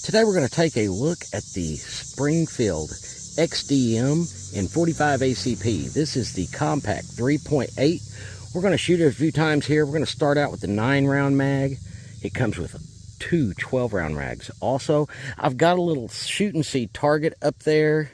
Today we're going to take a look at the Springfield XDM in 45 ACP. This is the compact 3.8. We're going to shoot it a few times here. We're going to start out with the 9-round mag. It comes with two 12-round mags. Also, I've got a little shoot and see target up there.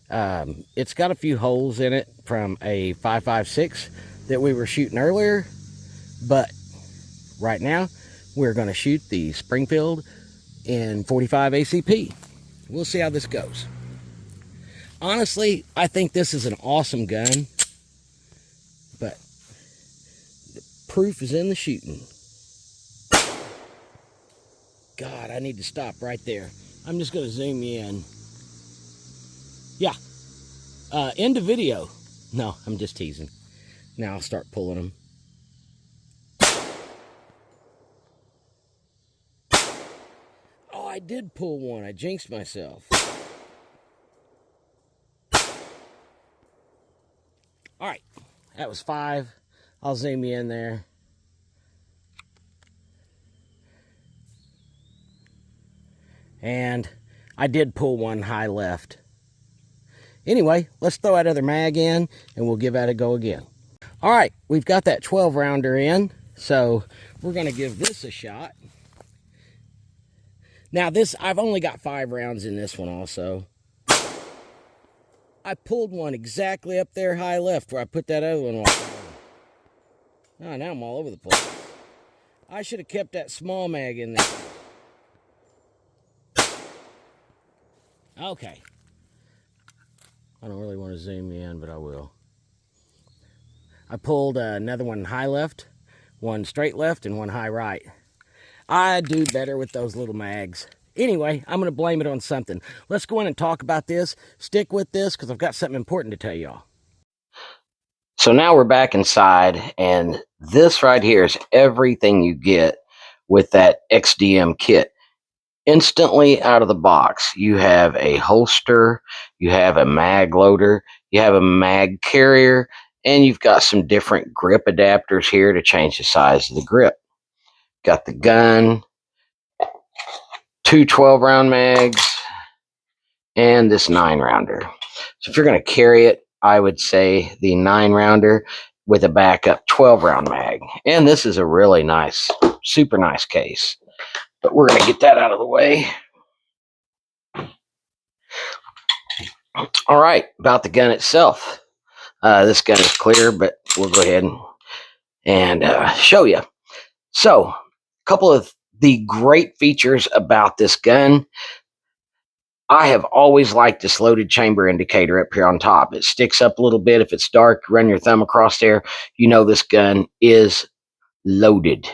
It's got a few holes in it from a 5.56 that we were shooting earlier. But right now, we're going to shoot the Springfield in 45 ACP. We'll see how this goes. Honestly, I think this is an awesome gun, but the proof is in the shooting. God, I need to stop right there. I'm just going to zoom you in. Yeah. End of video. No, I'm just teasing. Now I'll start pulling them. Oh, I did pull one. I jinxed myself. All right, that was 5. I'll zoom you in there. And I did pull one high left. Anyway, let's throw that other mag in and we'll give that a go again. All right, we've got that 12-rounder in, so we're going to give this a shot. Now this, I've only got 5 rounds in this one also. I pulled one exactly up there high left where I put that other one on. Oh, now I'm all over the place. I should have kept that small mag in there. Okay. I don't really want to zoom you in, but I will. I pulled another one high left, one straight left, and one high right. I do better with those little mags. Anyway, I'm going to blame it on something. Let's go in and talk about this. Stick with this because I've got something important to tell y'all. So now we're back inside, and this right here is everything you get with that XDM kit. Instantly out of the box, you have a holster, you have a mag loader, you have a mag carrier, and you've got some different grip adapters here to change the size of the grip. Got the gun, 2 12-round mags, and this 9-rounder. So if you're going to carry it, I would say the 9-rounder with a backup 12-round mag. And this is a really nice, super nice case. But we're going to get that out of the way. All right, about the gun itself. This gun is clear, but we'll go ahead and show you. So, a couple of the great features about this gun. I have always liked this loaded chamber indicator up here on top. It sticks up a little bit. If it's dark, run your thumb across there. You know this gun is loaded.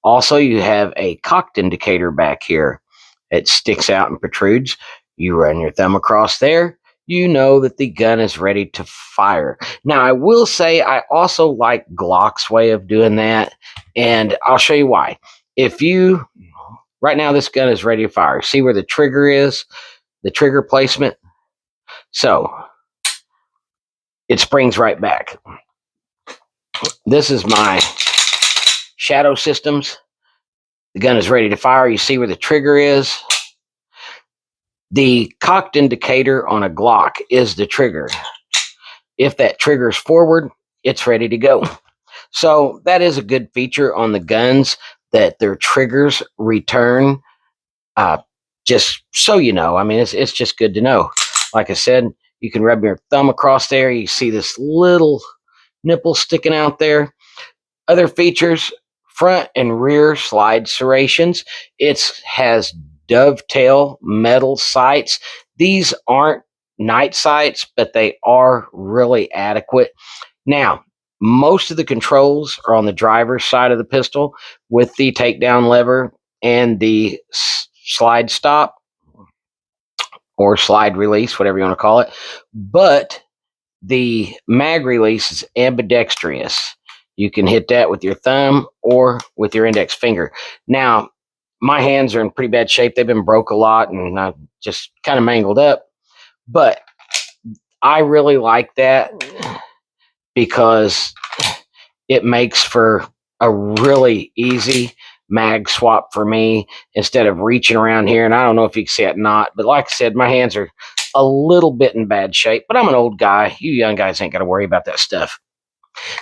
Also, you have a cocked indicator back here. It sticks out and protrudes. You run your thumb across there. You know that the gun is ready to fire. Now, I will say I also like Glock's way of doing that, and I'll show you why. Right now this gun is ready to fire. See where the trigger is? The trigger placement? So, it springs right back. This is my shadow systems. The gun is ready to fire. You see where the trigger is? The cocked indicator on a Glock is the trigger. If that trigger is forward, it's ready to go. So that is a good feature on the guns, that their triggers return. Just so you know, I mean, it's just good to know. Like I said, you can rub your thumb across there. You see this little nipple sticking out there. Other features, front and rear slide serrations. It has dovetail metal sights. These aren't night sights, but they are really adequate. Now, most of the controls are on the driver's side of the pistol with the takedown lever and the slide stop or slide release, whatever you want to call it. But the mag release is ambidextrous. You can hit that with your thumb or with your index finger. Now, my hands are in pretty bad shape. They've been broke a lot and just kind of mangled up. But I really like that because it makes for a really easy mag swap for me instead of reaching around here. And I don't know if you can see it or not, but like I said, my hands are a little bit in bad shape, but I'm an old guy. You young guys ain't got to worry about that stuff.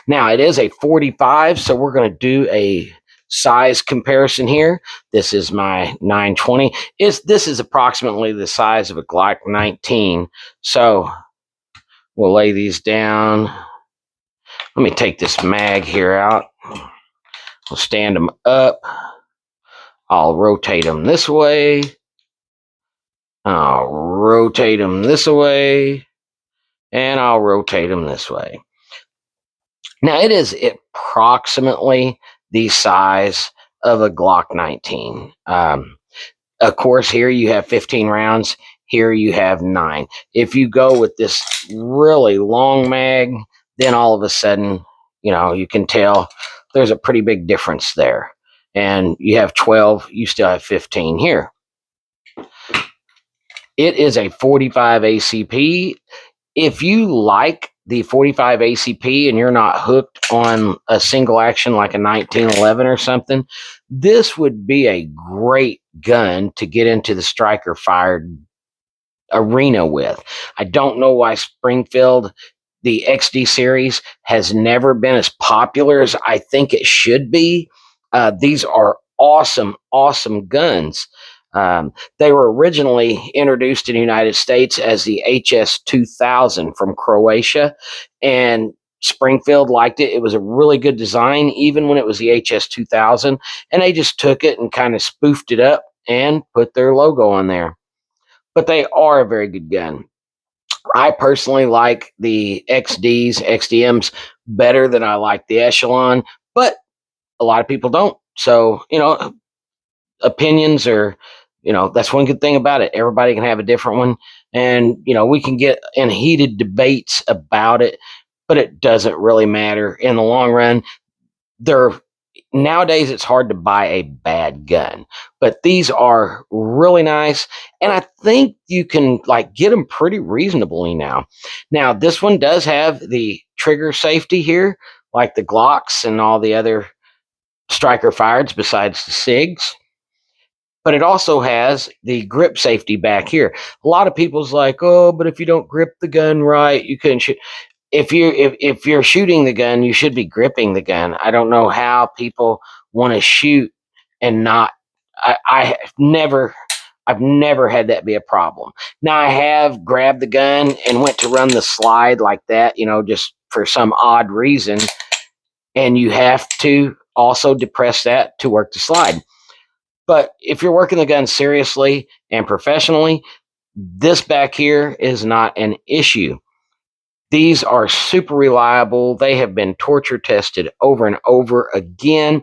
Now, it is a 45, so we're going to do a size comparison here. This is my 920. This is approximately the size of a Glock 19. So we'll lay these down. Let me take this mag here out. We'll stand them up. I'll rotate them this way. I'll rotate them this way. And I'll rotate them this way. Now, it is approximately the size of a Glock 19. Of course, here you have 15 rounds. Here you have 9. If you go with this really long mag, then all of a sudden, you can tell there's a pretty big difference there. And you have 12, you still have 15 here. It is a 45 ACP. If you like the 45 ACP and you're not hooked on a single action like a 1911 or something, this would be a great gun to get into the striker fired arena with. I don't know why Springfield, the XD series, has never been as popular as I think it should be. These are awesome, awesome guns. They were originally introduced in the United States as the HS-2000 from Croatia, and Springfield liked it. It was a really good design, even when it was the HS-2000, and they just took it and kind of spoofed it up and put their logo on there. But they are a very good gun. I personally like the XDMs better than I like the Echelon, but a lot of people don't. So, opinions are, that's one good thing about it. Everybody can have a different one. And, we can get in heated debates about it, but it doesn't really matter. In the long run, nowadays it's hard to buy a bad gun, but these are really nice. And I think you can get them pretty reasonably now. Now, this one does have the trigger safety here, like the Glocks and all the other striker fireds besides the SIGs. But it also has the grip safety back here. A lot of people's like, oh, but if you don't grip the gun right, you couldn't shoot. If you're shooting the gun, you should be gripping the gun. I don't know how people want to shoot and not. I've never had that be a problem. Now, I have grabbed the gun and went to run the slide like that, just for some odd reason, and you have to also depress that to work the slide. But if you're working the gun seriously and professionally, this back here is not an issue. These are super reliable. They have been torture tested over and over again.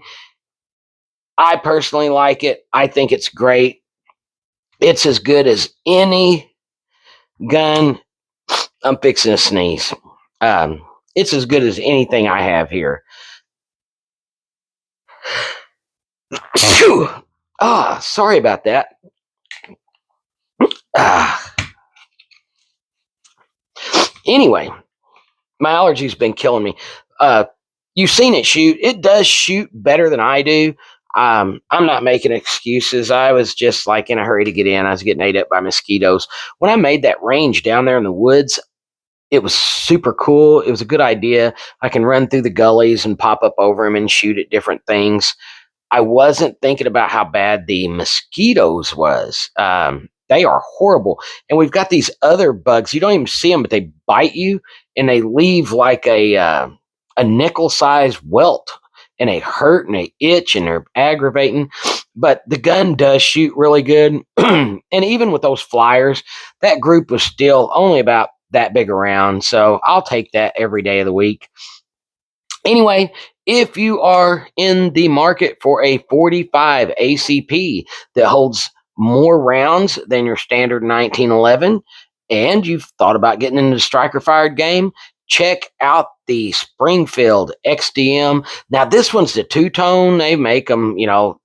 I personally like it. I think it's great. It's as good as any gun. I'm fixing to sneeze. It's as good as anything I have here. Sorry about that. Anyway, my allergies been killing me. You've seen it shoot. It does shoot better than I do. I'm not making excuses. I was just in a hurry to get in. I was getting ate up by mosquitoes. When I made that range down there in the woods, it was super cool. It was a good idea. I can run through the gullies and pop up over them and shoot at different things. I wasn't thinking about how bad the mosquitoes was. They are horrible. And we've got these other bugs. You don't even see them, but they bite you and they leave like a nickel-sized welt. And they hurt and they itch and they're aggravating. But the gun does shoot really good. And even with those flyers, that group was still only about that big around. So I'll take that every day of the week. Anyway, if you are in the market for a 45 ACP that holds more rounds than your standard 1911, and you've thought about getting into the striker fired game, check out the Springfield XDM. Now, this one's the two-tone. They make them,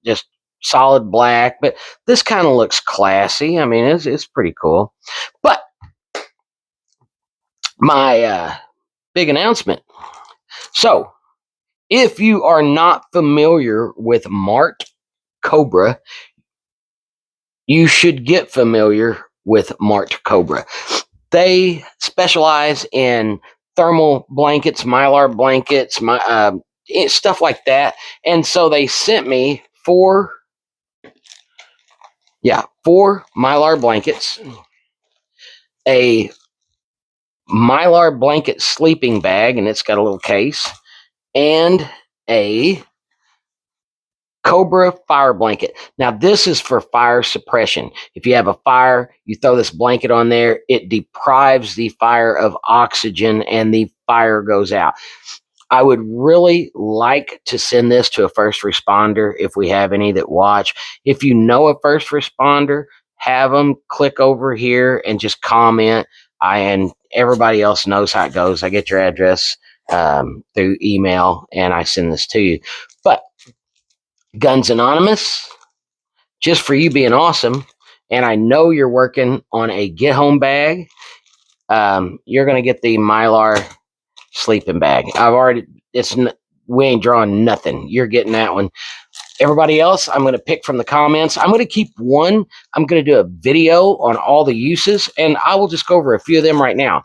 just solid black, but this kind of looks classy. I mean, it's pretty cool. But my big announcement. So, if you are not familiar with MART, Cobra, you should get familiar with Mart Cobra. They specialize in thermal blankets, mylar blankets, stuff like that. And so they sent me four mylar blankets, a mylar blanket sleeping bag, and it's got a little case, and a Cobra fire blanket. Now, this is for fire suppression. If you have a fire, you throw this blanket on there, it deprives the fire of oxygen and the fire goes out. I would really like to send this to a first responder if we have any that watch. If you know a first responder, have them click over here and just comment. And everybody else knows how it goes. I get your address through email and I send this to you. But Guns Anonymous, just for you being awesome, and I know you're working on a get home bag, you're going to get the Mylar sleeping bag. We ain't drawing nothing. You're getting that one. Everybody else, I'm going to pick from the comments. I'm going to keep one. I'm going to do a video on all the uses, and I will just go over a few of them right now.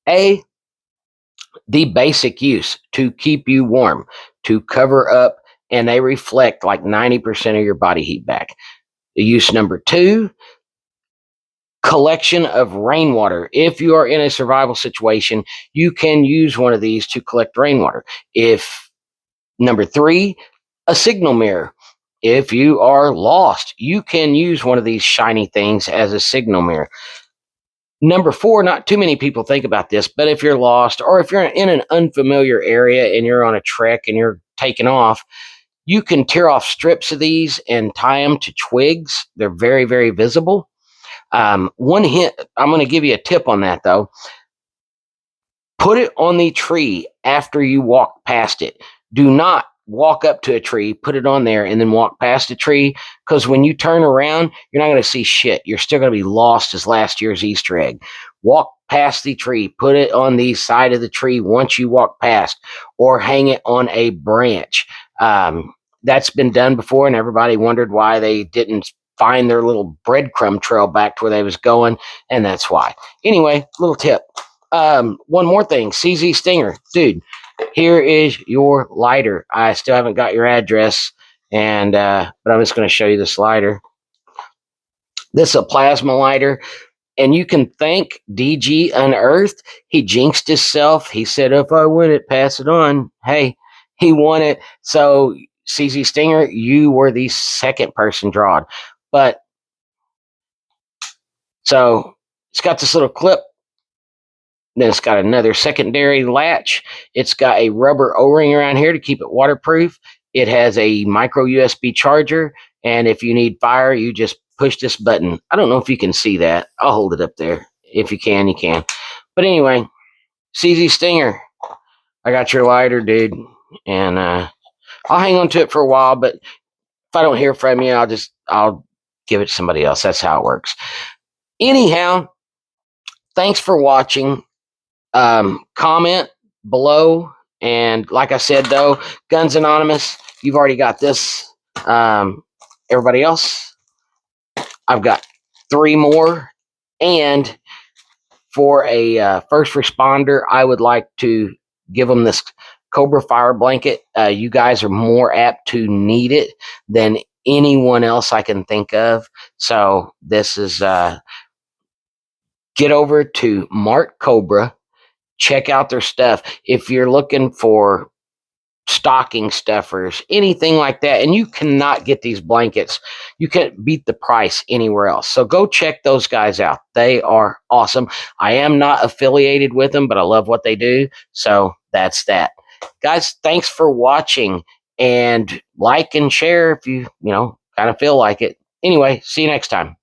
The basic use, to keep you warm, to cover up, and they reflect like 90% of your body heat back. The use number 2, collection of rainwater. If you are in a survival situation, you can use one of these to collect rainwater. Number 3, a signal mirror. If you are lost, you can use one of these shiny things as a signal mirror. Number 4, not too many people think about this, but if you're lost or if you're in an unfamiliar area and you're on a trek and you're taking off, you can tear off strips of these and tie them to twigs. They're very, very visible. One hint, I'm going to give you a tip on that though. Put it on the tree after you walk past it. Do not walk up to a tree, put it on there, and then walk past the tree, because when you turn around, you're not going to see shit. You're still going to be lost as last year's Easter egg. Walk past the tree, put it on the side of the tree once you walk past, or hang it on a branch. That's been done before, and everybody wondered why they didn't find their little breadcrumb trail back to where they was going, and that's why. Anyway, little tip. One more thing, CZ Stinger, dude. Here is your lighter. I still haven't got your address, but I'm just going to show you this lighter. This is a plasma lighter, and you can thank DG Unearthed. He jinxed himself. He said, if I win it, pass it on. Hey, he won it. So, CZ Stinger, you were the second person drawn. But, so, it's got this little clip. Then it's got another secondary latch. It's got a rubber O-ring around here to keep it waterproof. It has a micro USB charger. And if you need fire, you just push this button. I don't know if you can see that. I'll hold it up there. If you can, you can. But anyway, CZ Stinger, I got your lighter, dude. And I'll hang on to it for a while. But if I don't hear from you, I'll give it to somebody else. That's how it works. Anyhow, thanks for watching. Comment below, and like I said though, Guns Anonymous, you've already got this. Everybody else, I've got 3 more, and for a first responder, I would like to give them this Cobra fire blanket. You guys are more apt to need it than anyone else I can think of. So this is get over to Mart Cobra. Check out their stuff. If you're looking for stocking stuffers, anything like that, and you cannot get these blankets, you can't beat the price anywhere else. So go check those guys out. They are awesome. I am not affiliated with them, but I love what they do. So that's that. Guys, thanks for watching, and like and share if you kind of feel like it. Anyway, see you next time.